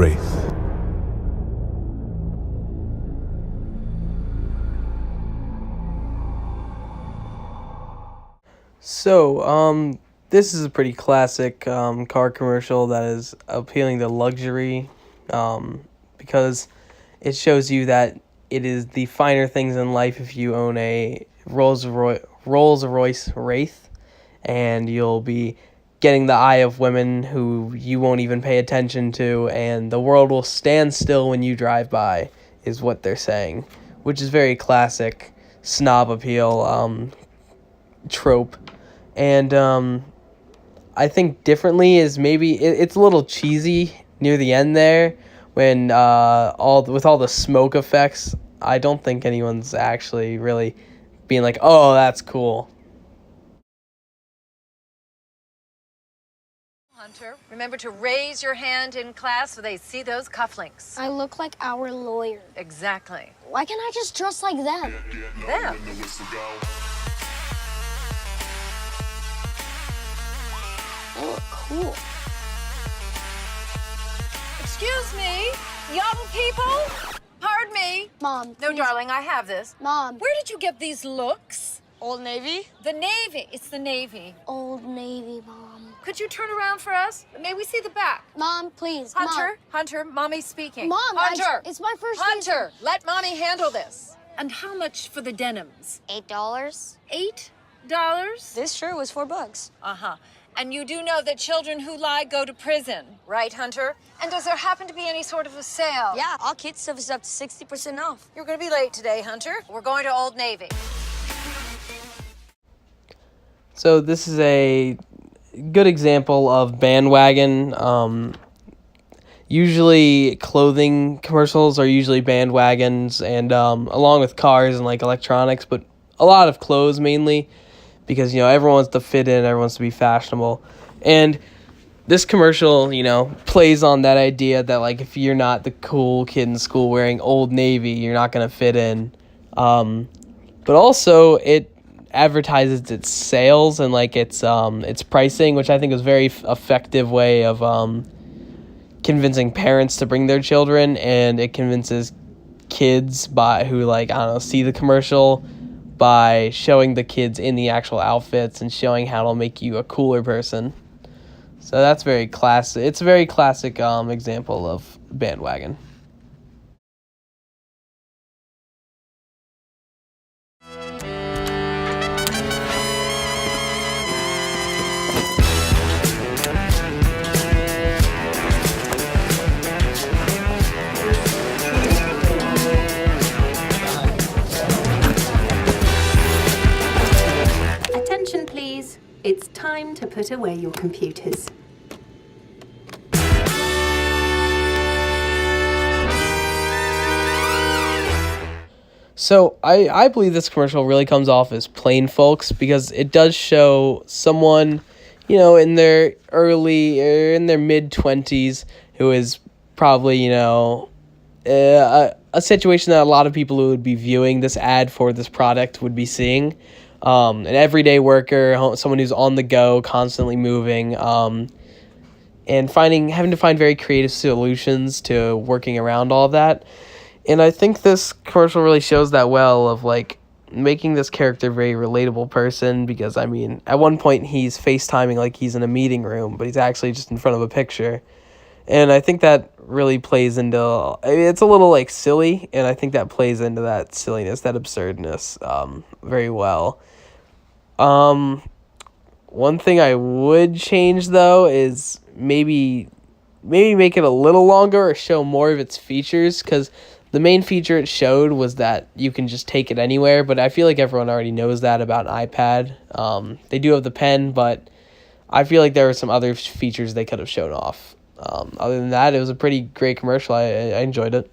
Wraith. So, this is a pretty classic car commercial that is appealing to luxury because it shows you that it is the finer things in life if you own a Rolls-Royce Wraith, and you'll be getting the eye of women who you won't even pay attention to, and the world will stand still when you drive by, is what they're saying, which is very classic snob appeal trope. And I think differently is maybe it's a little cheesy near the end there when all the smoke effects. I don't think anyone's actually really being like, "Oh, that's cool." Hunter, remember to raise your hand in class so they see those cufflinks. I look like our lawyer. Exactly. Why can't I just dress like them? Them? They look cool. Excuse me, young people? Pardon me. Mom, No, please. darling, I have this. Mom. Where did you get these looks? Old Navy? The Navy. It's the Navy. Old Navy, Mom. Could you turn around for us? May we see the back? Mom, please. Hunter, Hunter, Mommy's speaking. Mom, Hunter! it's my first day. Hunter, let Mommy handle this. And how much for the denims? $8. $8? This shirt was $4. Uh-huh. And you do know that children who lie go to prison, right, Hunter? And does there happen to be any sort of a sale? Yeah, all kids stuff is up to 60% off. You're gonna be late today, Hunter. We're going to Old Navy. So this is a good example of bandwagon. Usually clothing commercials are usually bandwagons, and along with cars and like electronics, but a lot of clothes mainly, because everyone wants to fit in, everyone wants to be fashionable. And this commercial, plays on that idea that like if you're not the cool kid in school wearing Old Navy, you're not gonna fit in. But also it advertises its sales and like its pricing, which I think is a very effective way of convincing parents to bring their children, and it convinces kids who see the commercial by showing the kids in the actual outfits and showing how it'll make you a cooler person. So that's very classic. It's a very classic example of bandwagon. Attention, please. It's time to put away your computers. So I believe this commercial really comes off as plain folks, because it does show someone, in their mid-20s who is probably, a situation that a lot of people who would be viewing this ad for this product would be seeing. An everyday worker, someone who's on the go, constantly moving, and having to find very creative solutions to working around all of that. And I think this commercial really shows that well, of like making this character a very relatable person, because at one point he's FaceTiming like he's in a meeting room, but he's actually just in front of a picture. And I think that really plays into, it's a little like silly, and I think that plays into that silliness, that absurdness, very well. One thing I would change though is maybe make it a little longer or show more of its features, because the main feature it showed was that you can just take it anywhere, but I feel like everyone already knows that about an iPad. They do have the pen, but I feel like there were some other features they could have shown off. Other than that, it was a pretty great commercial. I enjoyed it.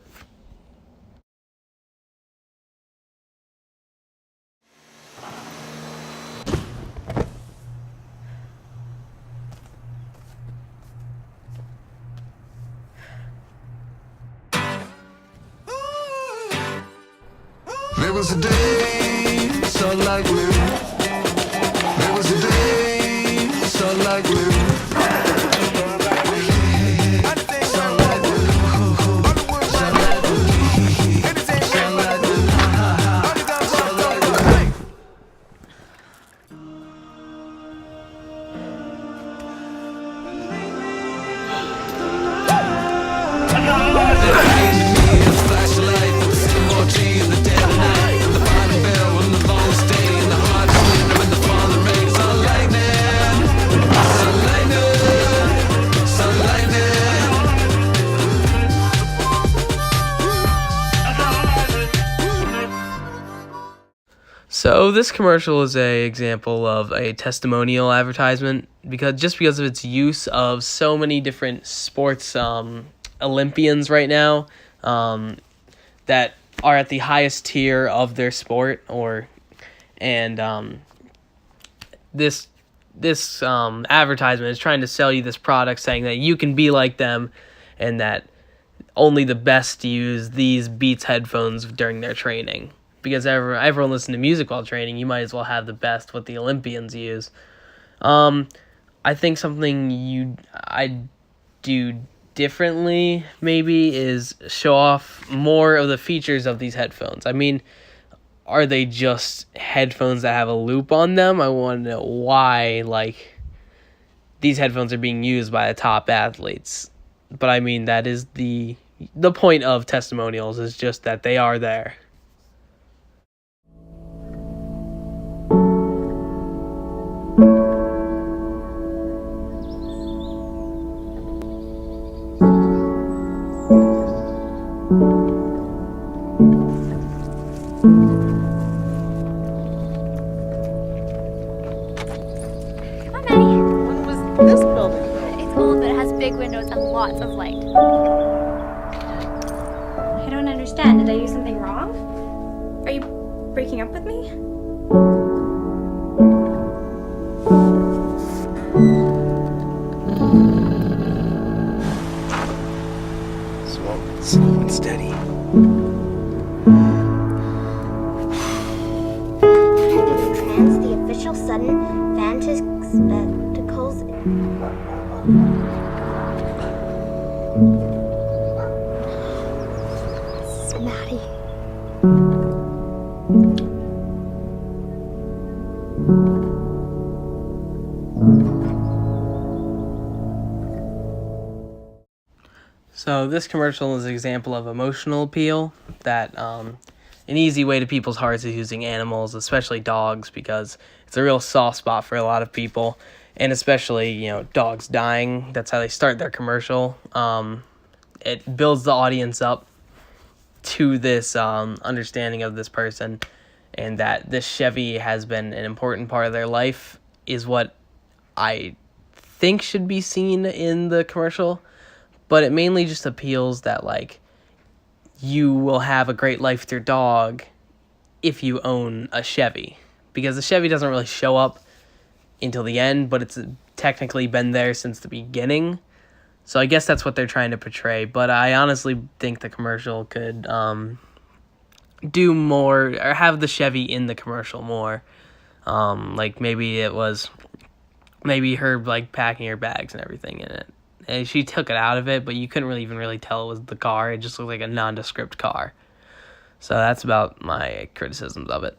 There was a day, sunlight blue. There was a day, sunlight blue. Sunlight blue. So this commercial is a example of a testimonial advertisement because of its use of so many different sports Olympians right now that are at the highest tier of their sport, this advertisement is trying to sell you this product, saying that you can be like them and that only the best use these Beats headphones during their training. Because everyone listens to music while training, you might as well have the best what the Olympians use. I think something I'd do differently maybe is show off more of the features of these headphones. I mean, are they just headphones that have a loop on them? I want to know why these headphones are being used by the top athletes. But I mean, that is the point of testimonials, is just that they are there. When was this building built? It's old, but it has big windows and lots of light. I don't understand. Did I do something wrong? Are you breaking up with me? Slow and steady. Trans, the official sudden fantasy spectacles. This is Maddie. So this commercial is an example of emotional appeal, that an easy way to people's hearts is using animals, especially dogs, because it's a real soft spot for a lot of people, and especially, dogs dying. That's how they start their commercial. It builds the audience up to this understanding of this person, and that this Chevy has been an important part of their life is what I think should be seen in the commercial. But it mainly just appeals that, you will have a great life with your dog if you own a Chevy. Because the Chevy doesn't really show up until the end, but it's technically been there since the beginning. So I guess that's what they're trying to portray. But I honestly think the commercial could do more, or have the Chevy in the commercial more. Maybe it was her, packing her bags and everything in it. And she took it out of it, but you couldn't really tell it was the car. It just looked like a nondescript car. So that's about my criticisms of it.